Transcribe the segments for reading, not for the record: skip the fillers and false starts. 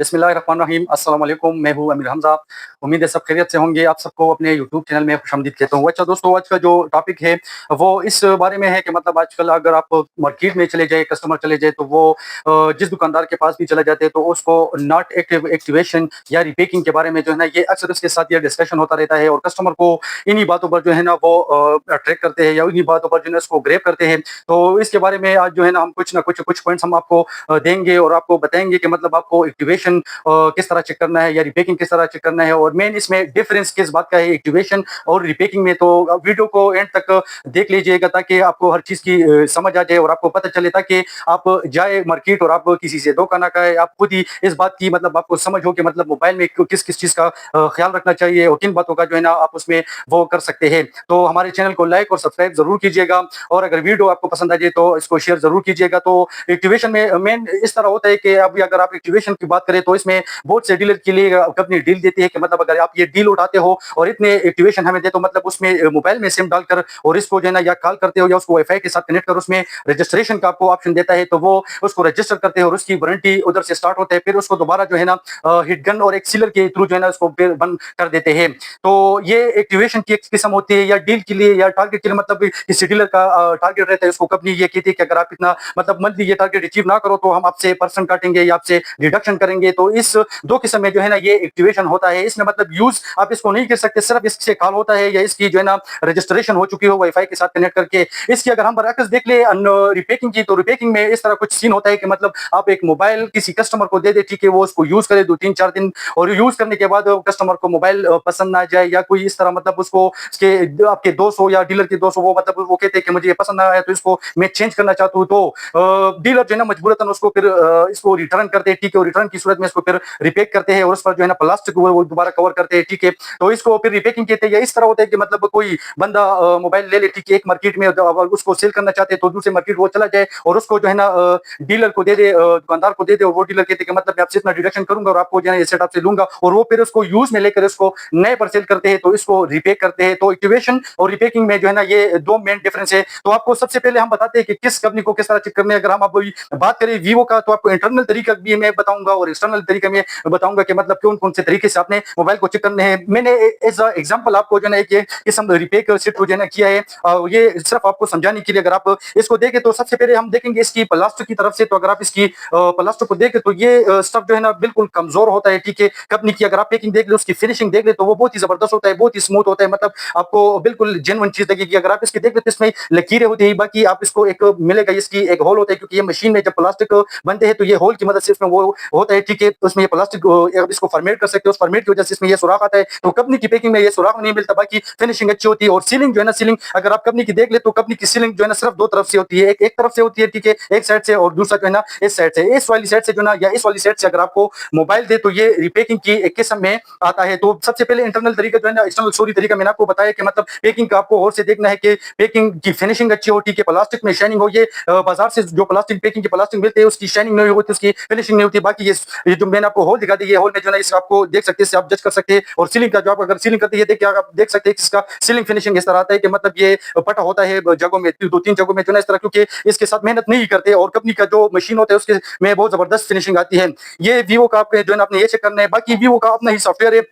बिस्मिल्लाहिर्रहमानिर्रहीम, अस्सलाम वालेकुम। मैं हूँ अमीर हमज़ा। उम्मीद है सब खैरियत से होंगे। आप सबको अपने यूट्यूब चैनल में खुशामदीद कहता हूँ। अच्छा दोस्तों, आज का जो टॉपिक है वो इस बारे में है कि मतलब आजकल अगर आप मार्केट में चले जाएँ, कस्टमर चले जाएँ तो वो जिस दुकानदार के पास भी चले जाते हैं तो उसको नॉट एक्टिवेशन या रीपेकिंग के बारे में जो है ना, ये अक्सर उसके साथ ये डिस्कशन होता रहता है और कस्टमर को इन्हीं बातों पर जो है ना वो अट्रैक्ट करते हैं या इन्हीं बातों पर जो है ना उसको ग्रैब करते हैं। तो इसके बारे में आज जो है ना हम कुछ ना कुछ पॉइंट्स हम आपको देंगे और आपको बताएँगे कि मतलब आपको एक्टिवेशन किस तरह चेक करना है या रीपेकिंग किस तरह चेक करना है और मेन इसमें डिफरेंस किस बात का है एक्टिवेशन और रीपेकिंग में। तो वीडियो को एंड तक देख लीजिएगा ताकि आपको हर चीज़ की समझ आ जाए और आपको पता चले, ताकि आप जाए मार्केट और आप किसी से धोखा ना खाए। आप खुद ही इस बात की मतलब आपको समझ हो कि मतलब मोबाइल में किस-किस चीज़ का ख़्याल रखना चाहिए और किन बातों का जो है ना आप उसमें वो कर सकते हैं। तो हमारे चैनल को लाइक और सब्सक्राइब ज़रूर कीजिएगा और अगर वीडियो आपको पसंद आ जाए तो इसको शेयर ज़रूर कीजिएगा। तो एक्टिवेशन में मेन इस तरह होता है कि अभी अगर आप एक्टिवेशन की बात करें तो इसमें बहुत से डीलर के लिए कंपनी डील देती है कि मतलब अगर आप ये डील उठाते हो और इतने एक्टिवेशन हमें दे, तो मतलब उसमें मोबाइल में सिम डालकर और इसको जो है ना या कॉल करते हो या उसको वाईफाई के साथ कनेक्ट कर उसमें रजिस्ट्रेशन का आपको ऑप्शन देता है, तो वो उसको रजिस्टर करते हैं और उसकी वारंटी उधर से स्टार्ट होता है। फिर उसको दोबारा जो है ना हिट गन और एक सीलर के थ्रू जो है ना उसको फिर बंद कर देते हैं। तो ये एक्टिवेशन की एक किस्म होती है या डील के लिए या टारगेट के लिए, मतलब किसी डीलर का टारगेट रहता है, उसको कंपनी ये कहती है कि अगर आप इतना मतलब मंथली ये टारगेट अचीव ना करो तो हम आपसे परसेंट काटेंगे या आपसे डिडक्शन करेंगे। तो इस 2 किस्म में जो है ना ये एक्टिवेशन होता है। इसमें मतलब यूज़ आप इसको नहीं कर सकते, सिर्फ इससे कॉल होता है या इसकी जो है ना रजिस्ट्रेशन हो चुकी हो वाईफाई के साथ कनेक्ट करके। इसकी अगर हम बरअक्स देख ले रिपेकिंग की, तो रिपेकिंग में इस तरह कुछ सीन होता है कि मतलब आप एक मोबाइल किसी कस्टमर को दे दें, ठीक है, वो उसको यूज़ करे 2, 3, 4 दिन और यूज़ करने के बाद कस्टमर को मोबाइल पसंद ना जाए या कोई इस तरह मतलब उसको उसके आपके दोस्त हो या डीलर के दोस्त हो, वो मतलब वो कहते हैं कि मुझे ये पसंद ना आया तो इसको मैं चेंज करना चाहता हूँ, तो डीलर जो है ना मजबूरतन उसको फिर इसको रिटर्न करते हैं, ठीक है, और रिटर्न की सूरत में इसको फिर रिपेक करते हैं और उस पर जो है ना प्लास्टिक वो दोबारा कवर करते हैं, ठीक है। तो इसको फिर रिपेकिंग कहते हैं। या इस तरह होता है कि मतलब कोई बंदा मोबाइल ले ले, ठीक है, एक मार्केट में उसको सेल करना चाहते हैं तो दूसरे मार्केट वो चला जाए और उसको जो है ना डीलर को दे दे, दुकानदार को दे दे और वो डीलर कहते हैं कि मतलब मैं आपसे इतना डिडक्शन करूंगा और आपको जो है ये सेट आपसे लूंगा, और वो फिर उसको यूज में लेकर इसको नए पर सेल करते हैं, तो इसको रिपेक करते हैं। तो एक्टिवेशन और रिपेकिंग में जो है ना ये 2 मेन डिफरेंस है। तो आपको सबसे पहले हम बताते हैं कि किस कंपनी को किस तरह चेक करना है। अगर हम आप बात करें वीवो का, तो आपको इंटरनल तरीका भी मैं बताऊंगा और एक्सटर्नल तरीका में बताऊंगा कि मतलब कौन-कौन से तरीके से आपने मोबाइल को चेक करने हैं। मैंने एज़ अ एग्जांपल आपको जो है ना एक ये किस्म रिपेक सेट जो है ना किया है, ये सिर्फ आपको समझाने के लिए। अगर आप इसको देखें तो सबसे पहले हम देखेंगे इसकी प्लास्टिक की तरफ से। तो अगर आप इसकी प्लास्टिक को देखें तो ये स्टफ जो है ना बिल्कुल कमजोर होता है, ठीक है। कंपनी की अगर आप पैकिंग देख ले, उसकी फिनिशिंग देख ले तो वो बहुत ही जबरदस्त होता है, बहुत ही स्मूथ होता है, मतलब आपको बिल्कुल जेन्युइन चीज लगेगी। अगर आप इसकी देख ले तो इसमें लकीरें होती है, बाकी आप इसको एक मिलेगा इसकी एक होल होता है, क्योंकि ये मशीन में जब प्लास्टिक बनते हैं तो ये होल की मदद से इसमें वो होता है, ठीक है। तो उसमें ये प्लास्टिक इसको फॉर्मेट कर सकते हो, उस फॉर्मेट की वजह से इसमें ये सुराख आता है। तो कंपनी की पैकिंग में ये सुराख नहीं मिलता, बाकी फिनिशिंग अच्छी होती है। और सीलिंग जो है ना, सीलिंग अगर आप कंपनी की देख ले तो कंपनी की सीलिंग जो है ना सिर्फ 2 तरफ से होती है, एक तरफ से होती है, ठीक है, एक साइड से, और दूसरा जो है ना इस साइड से। इस वाली साइड से जो ना या इस वाली साइड से अगर आपको मोबाइल दे तो ये रिपेकिंग की एक किस्म में आता है। तो सबसे पहले इंटरनल तरीका जो है ना, एक्सटर्नल सॉरी तरीका मैंने आपको बताया कि मतलब पैकिंग का आपको और से देखना है कि पैकिंग की फिनिशिंग अच्छी हो, ठीक है, प्लास्टिक में शाइनिंग हो। ये बाजार से जो प्लास्टिक पैकिंग के प्लास्टिक मिलते हैं उसकी शाइनिंग नहीं होती, उसकी फिनिशिंग नहीं होती। बाकी ये जो मैंने आपको होल दिखा दी, ये होल में जो है ना इस आपको देख सकते हैं, इससे आप जज कर सकते हैं। और सीलिंग का जो आप अगर सीलिंग करते हैं, ये देख के आप देख सकते हैं कि इसका सीलिंग फिनिशिंग इस तरह आता है कि मतलब ये पटा होता है जगहों में, 2-3 जगहों में जो है ना इस तरह, क्योंकि इसके साथ मेहनत नहीं करते और कंपनी का जो मशीन होता है उसके में बहुत जबरदस्त फिनिशिंग आती है। ये वीवो का आपने जो है ना आपने ये चेक करना है। बाकी वीवो का अपना ही सॉफ्टवेयर है।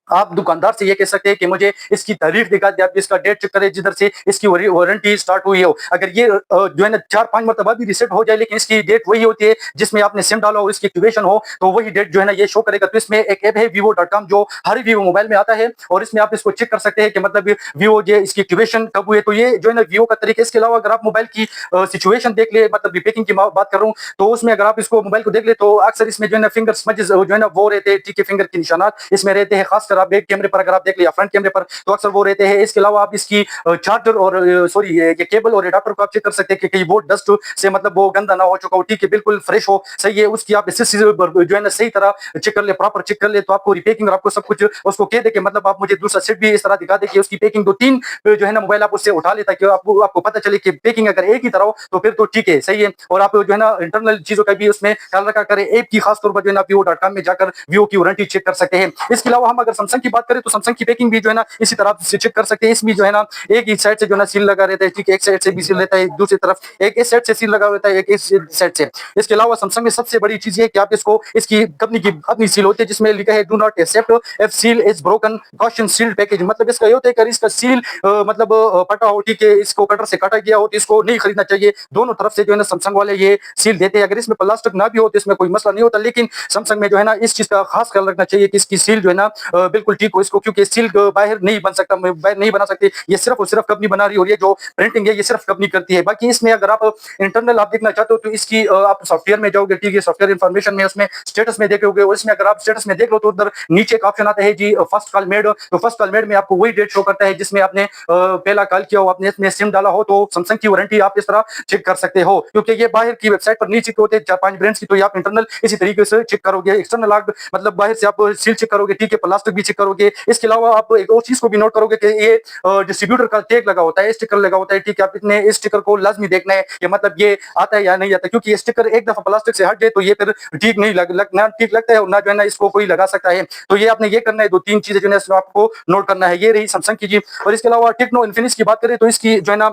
आप दुकानदार से ये कह सकते हैं कि मुझे इसकी तारीख दिखा दे, आप इसका डेट चेक करें जिधर से इसकी वारंटी स्टार्ट हुई हो। अगर ये जो है ना 4-5 मरतबा भी रीसेट हो जाए लेकिन इसकी डेट वही होती है जिसमें आपने सिम डाला हो, इसकी एक्टिवेशन हो, तो वही डेट जो है ना ये शो करेगा। तो इसमें एक ऐप है vivo.com जो हर वीवो मोबाइल में आता है और इसमें आप इसको चेक कर सकते हैं कि मतलब वीवो जो इसकी एक्टिवेशन कब हुई है। तो ये जो है ना वीवो का तरीका। इसके अलावा अगर आप मोबाइल की सिचुएशन देख ले, मतलब रिपेकिंग की बात कर रहा हूँ, तो उसमें अगर आप इसको मोबाइल को देख ले तो अक्सर इसमें जो है ना फिंगर स्मजेस जो है ना वो रहते हैं, ठीक है, फिंगर के निशानात इसमें रहते हैं, खासकर आप बैक कैमरे पर अगर आप देख लिया फ्रंट कैमरे पर तो अक्सर वो रहते हैं। इसके अलावा आप इसकी चार्जर और सॉरी ये केबल और एडाप्टर को आप चेक कर सकते हैं कि कहीं वो डस्ट से मतलब वो गंदा ना हो चुका हो, ठीक है, बिल्कुल फ्रेश हो, सही है। उसकी आप इससे जो है ना सही तरह चेक कर ले, प्रॉपर चेक कर ले, तो आपको रिपेकिंग और आपको सब कुछ उसको कह दे कि मतलब आप मुझे दूसरा सेट भी इस तरह दिखा दे कि उसकी पैकिंग 2-3 जो है ना मोबाइल आप उससे उठा ले, ताकि आपको पता चले कि पैकिंग अगर एक ही तरह हो तो फिर तो ठीक है, सही है। और आप जो है ना इंटरनल चीजों का भी उसमें ख्याल रखा करें। ऐप की खास तौर पर जो है ना vivo.com में जाकर वीवो की वारंटी चेक कर सकते हैं। इसके अलावा हम अगर सैमसंग की बात करें तो सैमसंग की पैकिंग भी जो है ना इसी तरह से चेक कर सकते हैं। इसमें जो है ना एक ही साइड से जो है ना सील लगा रहता है, ठीक है, एक साइड से भी सील रहता है, दूसरी तरफ एक इस साइड से सील लगा रहता है, एक इस साइड से। इसके अलावा सैमसंग में सबसे बड़ी चीज़ ये है कि आप इसको इसकी कंपनी की अपनी सील होती है जिसमें लिखा है do not accept if seal is broken caution sealed package. मतलब इसका ये होता है कि अगर इसका सील मतलब फटा हो, ठीक है, इसको कटर से काटा गया हो तो इसको नहीं खरीदना चाहिए। दोनों तरफ से जो है ना सैमसंग वाले ये सील देते हैं। अगर इसमें प्लास्टिक ना भी हो तो इसमें कोई मसला नहीं होता, लेकिन सैमसंग में जो है ना इस चीज़ का खास ख्याल रखना चाहिए कि इसकी सील जो है ना बिल्कुल ठीक हो इसको, क्योंकि सील बाहर नहीं बन सकता, बाहर नहीं बना सकती। ये सिर्फ और सिर्फ कंपनी बना रही है और ये जो प्रिंटिंग है ये सिर्फ कंपनी करती है। बाकी इसमें अगर आप इंटरनल आप देखना चाहते हो तो इसकी आप सॉफ्टवेयर में जाओगे, ठीक है, सॉफ्टवेयर इन्फॉर्मेशन में उसमें स्टेटस में देखोगे और इसमें अगर आप स्टेटस में देख लो तो उधर नीचे एक ऑप्शन आता है जी फर्स्ट कॉल मेड। तो फर्स्ट कॉल मेड में आपको वही डेट शो करता है जिसमें आपने पहला कॉल किया हो, आपने इसमें सिम डाला हो। तो सैमसंग की वारंटी आप इस तरह चेक कर सकते हो, क्योंकि ये बाहर की वेबसाइट पर नहीं चेक होते 4-5 ब्रांड्स की, तो ये आप इंटरनल इसी तरीके से चेक करोगे। एक्सटर्नल आप मतलब बाहर से आप सील चेक करोगे, ठीक है, प्लास्टिक भी चेक करोगे। इसके अलावा आप एक और चीज को भी नोट करोगे कि ये डिस्ट्रीब्यूटर का टैग लगा होता है, स्टिकर लगा होता है, ठीक है। आप इतने इस स्टिकर को लाजमी देखना है कि मतलब ये आता है या नहीं आता, क्योंकि ये स्टिकर एक दफा प्लास्टिक से हट जाए तो ये फिर ठीक नहीं ना ठीक लगता है और ना जो है ना इसको कोई लगा सकता है। तो ये आपने ये करना है, 2-3 चीजें जो है आपको नोट करना है। ये रही सैमसंग की जी। और इसके अलावा टेक्नो इन्फिनिक्स की बात करें तो इसकी जो है ना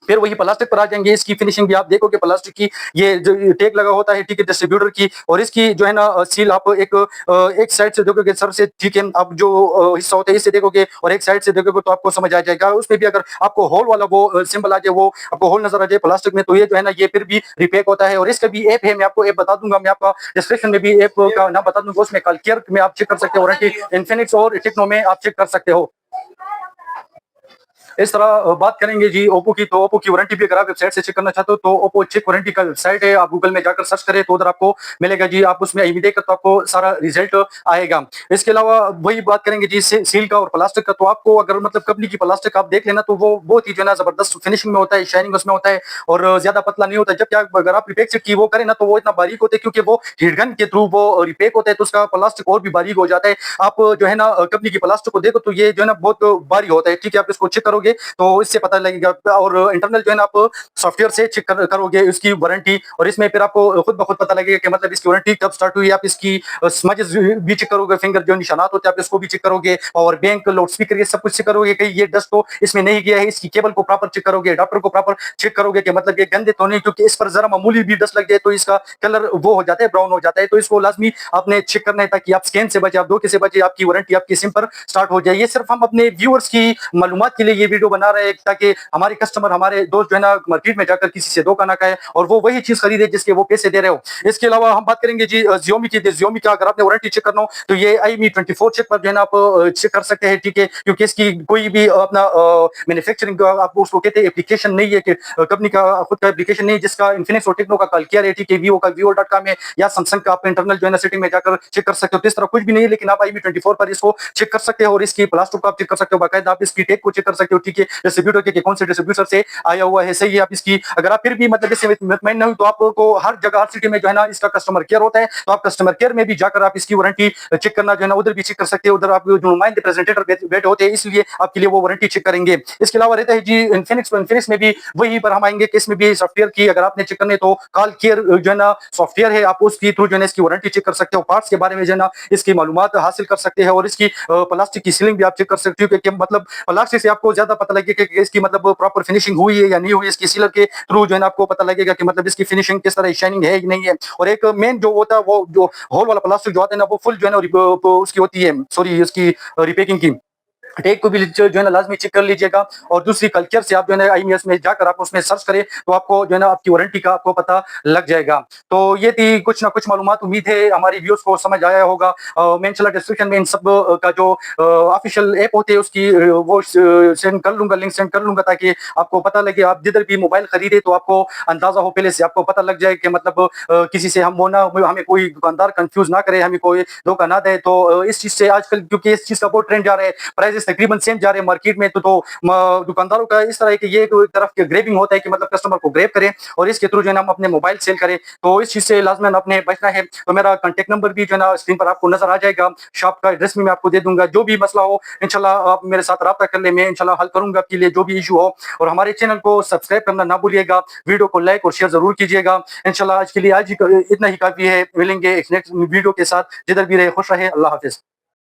फिर वही प्लास्टिक पर आ जाएंगे। इसकी फिनिशिंग भी आप देखोगे प्लास्टिक की, ये जो टैग लगा होता है, ठीक है, डिस्ट्रीब्यूटर की। और इसकी जो है ना सील आप एक साइड से देखोगे सर से, ठीक है, आप जो हिस्सा होता है इससे देखोगे और एक साइड से देखोगे तो आपको समझ आ जाएगा। उसमें भी अगर आपको होल वाला वो सिंबल आ जाए, वो आपको होल नजर आ जाए प्लास्टिक में, तो ये जो है ना ये फिर भी रिपेक होता है। और इसका भी ऐप है, मैं आपको ऐप बता दूंगा, मैं आपका डिस्क्रिप्शन में भी ऐप का नाम बता दूंगा। उसमें कॉल केयर में आप चेक कर सकते हो, वारंटी इन्फिनिक्स और टेक्नो में आप चेक कर सकते हो। इस तरह बात करेंगे जी ओप्पो की, तो ओप्पो की वारंटी भी अगर आप वेबसाइट से चेक करना चाहते हो तो ओप्पो चेक वारंटी का वेबसाइट है, आप गूगल में जाकर सर्च करें तो उधर आपको मिलेगा जी। आप उसमें आई देकर तो आपको सारा रिजल्ट आएगा। इसके अलावा वही बात करेंगे जी सील का और प्लास्टिक का। तो आपको अगर मतलब कंपनी की प्लास्टिक आप देख लेना तो वो बहुत ही जो है ना जबरदस्त फिनिशिंग में होता है, शाइनिंग उसमें होता है और ज्यादा पतला नहीं होता। जबकि अगर आप रिपेक की वो करें ना तो वो इतना बारीक होता है, क्योंकि वो हीटगन के थ्रू वो रिपेक होता है तो उसका प्लास्टिक और भी बारीक हो जाता है। आप जो है ना कंपनी की प्लास्टिक को देखो तो ये जो है ना बहुत बारीक होता है, ठीक है। आप इसको चेक करोगे तो इससे पता लगेगा। और इंटरनल जो है ना आप सॉफ्टवेयर से चेक करोगे उसकी वारंटी, और इसमें फिर आपको खुद ब खुद पता लगेगा कि मतलब इसकी वारंटी कब स्टार्ट हुई। आप इसकी स्मजेस भी चेक करोगे, फिंगर जो निशानात होते हैं आप इसको भी चेक करोगे, और बैंक लाउड स्पीकर ये सब कुछ चेक करोगे कि ये डस्ट तो इसमें नहीं गया है। इसकी केबल को प्रॉपर चेक करोगे, अडाप्टर को प्रॉपर चेक करोगे कि मतलब ये गंदे तो नहीं, क्योंकि इस पर जरा मामूली भी डस्ट लग जाए तो इसका कलर वो हो जाता है, ब्राउन हो जाता है। तो इसको लाजमी आपने चेक करना है ताकि आप स्कैन से बचे, आप धोखे से बचे, आपकी वारंटी आपकी सिम पर स्टार्ट हो जाए। ये सिर्फ हम अपने व्यूअर्स की मालूमात के लिए ये वीडियो बना रहे हैं ताकि हमारे कस्टमर, हमारे दोस्त जो है ना मार्केट में जाकर किसी से धोखा ना खाए और वो वही चीज खरीदे जिसके वो पैसे दे रहे हो। इसके अलावा हम बात करेंगे जी Xiaomi की। Xiaomi का अगर आपने वारंटी चेक करना हो तो ये iMe 24 चेक पर जो है ना आप चेक कर सकते हैं, ठीक है, क्योंकि इसकी कोई भी अपना मैन्युफैक्चरिंग आप उसको कहते हैं एप्लीकेशन नहीं है, कि कंपनी का खुद का एप्लीकेशन नहीं है जिसका इन्फिनिक्स और टेक्नो का कॉल किया है, ठीक है, वीवो का vivo.com है या सैमसंग का आप इंटरनल जो है ना सेटिंग में जाकर चेक कर सकते हो। तो इस तरह कुछ भी नहीं है, लेकिन आप iMe 24 पर इसको चेक कर सकते हो और इसकी प्लास्टिक को आप चेक कर सकते हो, बाकायदा आप इसकी टैग को चेक कर सकते हो, ठीक है, डिस्ट्रीब्यूटर के कौन से डिस्ट्रीब्यूटर से आया हुआ है, सही है। आप इसकी अगर आप फिर भी मतलब इससे मुतमईन नहीं हो तो आपको हर जगह हर सिटी में जो है ना इसका कस्टमर केयर होता है, तो आप कस्टमर केयर में भी जाकर आप इसकी वारंटी चेक करना जो है ना उधर भी चेक कर सकते हो। उधर आप जो नुमाइंदे प्रेजेंटेटर बैठे होते हैं, इसलिए आपके लिए वो वारंटी चेक करेंगे। इसके अलावा रहता है जी इन्फिनिक्स में भी वही पर हम आएंगे कि इसमें भी सॉफ्टवेयर की अगर आपने चेक करने तो कॉल केयर जो है ना सॉफ्टवेयर है, आप उसकी थ्रू जो है ना इसकी वारंटी चेक कर सकते हो, पार्ट्स के बारे में जो है ना इसकी मालूमात हासिल कर सकते हैं और इसकी प्लास्टिक की सीलिंग भी आप चेक कर सकते हो कि मतलब प्लास्टिक से आपको ज्यादा पता लगेगा कि इसकी मतलब प्रॉपर फिनिशिंग हुई है या नहीं हुई। इसकी सीलर के थ्रू जो है ना आपको पता लगेगा कि मतलब इसकी फिनिशिंग किस तरह शाइनिंग है कि नहीं है। और एक मेन जो होता है वो जो होल वाला प्लास्टिक जो आता है ना वो फुल जो है ना उसकी होती है, सॉरी, उसकी रिपेकिंग की टैग को भी जो है ना लाजमी चेक कर लीजिएगा। और दूसरी कल्चर से आप जो है ना IMES में जाकर आप उसमें सर्च करें तो आपको जो है ना आपकी वारंटी का आपको पता लग जाएगा। तो ये थी कुछ ना कुछ मालूमात, उम्मीद है हमारी व्यूअर्स को समझ आया होगा। मैं इंशाल्लाह डिस्क्रिप्शन में इन सब का जो ऑफिशियल ऐप होते हैं उसकी वो सेंड कर लूंगा, लिंक सेंड कर लूंगा ताकि आपको पता लगे। आप जिधर भी मोबाइल खरीदे तो आपको अंदाजा हो पहले से, आपको पता लग जाए कि मतलब किसी से हम वो ना हमें कोई दुकानदार कंफ्यूज ना करे, हमें कोई धोखा ना दे। तो इस चीज से आजकल क्योंकि इस चीज का बहुत ट्रेंड जा रहा है, प्राइस तकरीबन सेम जा रहे हैं मार्केट में, तो दुकानदारों का इस तरह है कि ये एक तरफ के ग्रेबिंग होता है कि मतलब कस्टमर को ग्रेब करें और इसके थ्रू जो है ना हम अपने मोबाइल सेल करें। तो इस चीज से लाजमन अपने बचना है। तो मेरा कांटेक्ट नंबर भी जो है ना स्क्रीन पर आपको नजर आ जाएगा, शॉप का एड्रेस भी मैं आपको दे दूंगा। जो भी मसला हो इंशाल्लाह आप मेरे साथ राब्ता कर ले, मैं इंशाल्लाह हल करूंगा आपके लिए जो भी इशू हो। और हमारे चैनल को सब्सक्राइब करना ना भूलिएगा, वीडियो को लाइक और शेयर जरूर कीजिएगा। इंशाल्लाह आज के लिए आज ही इतना ही काफी है। मिलेंगे एक नेक्स्ट वीडियो के साथ, जिधर भी रहे खुश रहे। अल्लाह हाफिज।